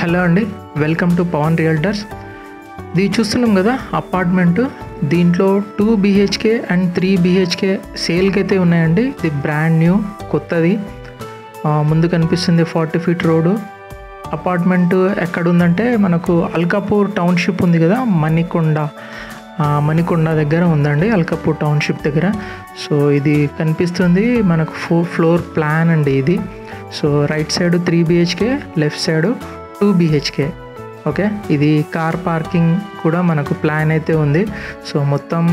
Hello అండి, welcome to Pawan realtors. ఇది చూస్తున్నాం కదా అపార్ట్మెంటు. దీంట్లో 2 BHK అండ్ 3 BHK సేల్కి అయితే ఉన్నాయండి. ఇది బ్రాండ్ న్యూ కొత్తది. ముందు కనిపిస్తుంది 40 ఫీట్ రోడ్డు. అపార్ట్మెంటు ఎక్కడుందంటే మనకు అల్కాపూర్ టౌన్షిప్ ఉంది కదా, మణికొండ దగ్గర ఉందండి, అల్కాపూర్ టౌన్షిప్ దగ్గర. సో ఇది కనిపిస్తుంది మనకు ఫ్లోర్ ప్లాన్ అండి ఇది. So right side 3 BHK, left side 2 BHK. Okay, ఇది కార్ పార్కింగ్ కూడా మనకు ప్లాన్ అయితే ఉంది. సో మొత్తం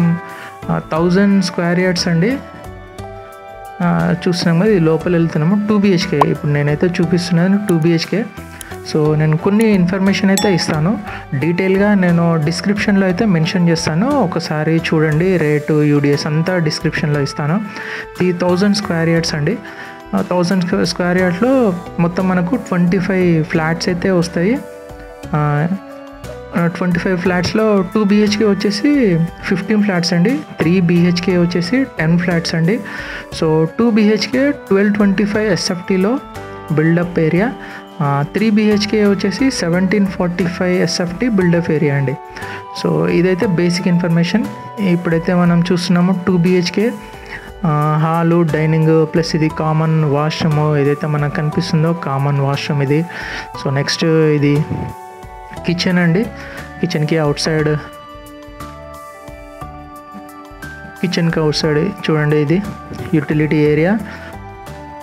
1000 స్క్వేర్ యార్డ్స్ అండి. చూస్తున్నాం కదా, ఇది లోపల వెళ్తున్నాము. 2 BHK ఇప్పుడు నేనైతే చూపిస్తున్నాను 2 BHK. సో నేను కొన్ని ఇన్ఫర్మేషన్ అయితే ఇస్తాను, డీటెయిల్గా నేను డిస్క్రిప్షన్లో అయితే మెన్షన్ చేస్తాను. ఒకసారి చూడండి, రేటు UDS అంతా డిస్క్రిప్షన్లో ఇస్తాను. ఇది 1000 స్క్వేర్ యార్డ్స్ అండి. 1000 స్క్వేర్ యార్డ్లో మొత్తం మనకు 25 ఫ్లాట్స్ అయితే వస్తాయి. 25 ఫ్లాట్స్లో 2 BHK వచ్చేసి 15 ఫ్లాట్స్ అండి. 3 BHK వచ్చేసి 10 ఫ్లాట్స్ అండి. సో 2 BHK 1225 SFTలో బిల్డప్ ఏరియా. 3 BHK వచ్చేసి 1745 SFT బిల్డప్ ఏరియా అండి. సో ఇదైతే బేసిక్ ఇన్ఫర్మేషన్. ఇప్పుడైతే మనం చూస్తున్నాము 2 BHK హాలు, డైనింగ్ ప్లస్ ఇది కామన్ వాష్రూమ్. ఏదైతే మనకు కనిపిస్తుందో కామన్ వాష్రూమ్ ఇది. సో నెక్స్ట్ ఇది కిచెన్ అండి. కిచెన్కి అవుట్ సైడ్ చూడండి, ఇది యూటిలిటీ ఏరియా.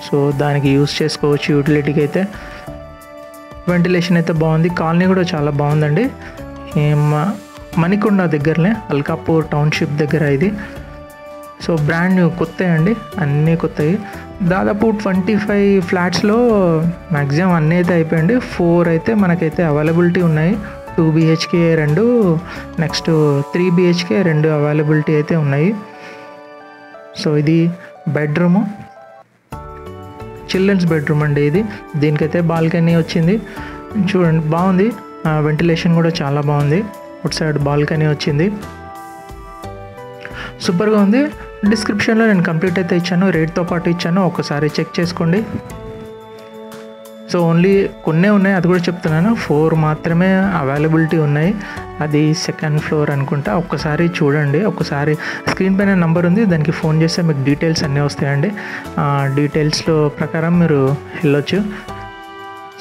సో దానికి యూస్ చేసుకోవచ్చు యూటిలిటీకి అయితే. వెంటిలేషన్ అయితే బాగుంది. కాలనీ కూడా చాలా బాగుందండి. మణికొండ దగ్గరనే, అల్కాపూర్ టౌన్షిప్ దగ్గర ఇది. సో బ్రాండ్ న్యూ, కొత్త అండి, అన్నీ కొత్తవి. దాదాపు 25 ఫ్లాట్స్లో మ్యాక్సిమం అన్నీ అయితే అయిపోయింది. 4 అయితే మనకైతే అవైలబిలిటీ ఉన్నాయి. 2 BHK 2, నెక్స్ట్ 3 BHK 2 అవైలబిలిటీ అయితే ఉన్నాయి. సో ఇది బెడ్రూము, చిల్డ్రన్స్ బెడ్రూమ్ అండి ఇది. దీనికైతే బాల్కనీ వచ్చింది, చూడండి బాగుంది. వెంటిలేషన్ కూడా చాలా బాగుంది. అవుట్ సైడ్ బాల్కనీ వచ్చింది, సూపర్గా ఉంది. డిస్క్రిప్షన్లో నేను కంప్లీట్ అయితే ఇచ్చాను, రేట్తో పాటు ఇచ్చాను, ఒకసారి చెక్ చేసుకోండి. సో ఓన్లీ కొన్నే ఉన్నాయి, అది కూడా చెప్తున్నాను. 4 మాత్రమే అవైలబిలిటీ ఉన్నాయి. అది సెకండ్ ఫ్లోర్ అనుకుంటా. ఒక్కసారి చూడండి, ఒకసారి స్క్రీన్ పైన నెంబర్ ఉంది, దానికి ఫోన్ చేస్తే మీకు డీటెయిల్స్ అన్నీ వస్తాయండి. డీటెయిల్స్లో ప్రకారం మీరు వెళ్ళొచ్చు.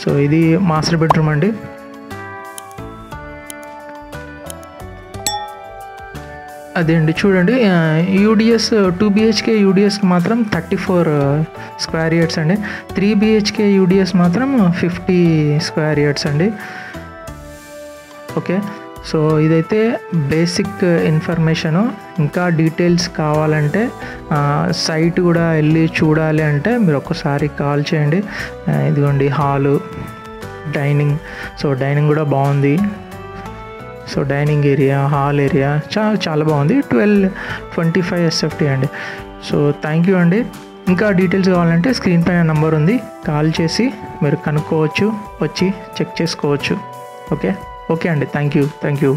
సో ఇది మాస్టర్ బెడ్రూమ్ అండి. అదే అండి, చూడండి UDS 2 BHK UDS మాత్రం 34 స్క్వేర్ యార్డ్స్ అండి. 3 BHK UDS మాత్రం 50 స్క్వేర్ యార్డ్స్ అండి. ఓకే, సో ఇదైతే బేసిక్ ఇన్ఫర్మేషను. ఇంకా డీటెయిల్స్ కావాలంటే సైట్ కూడా వెళ్ళి చూడాలి అంటే మీరు ఒక్కసారి కాల్ చేయండి. ఇదిగోండి హాలు, డైనింగ్. సో డైనింగ్ కూడా బాగుంది. So dining area, hall area చాలా బాగుంది. 1225 SFT అండి. సో థ్యాంక్ యూ అండి. ఇంకా డీటెయిల్స్ కావాలంటే స్క్రీన్ పైన నెంబర్ ఉంది, కాల్ చేసి మీరు కనుక్కోవచ్చు, వచ్చి చెక్ చేసుకోవచ్చు. ఓకే అండి, థ్యాంక్ యూ.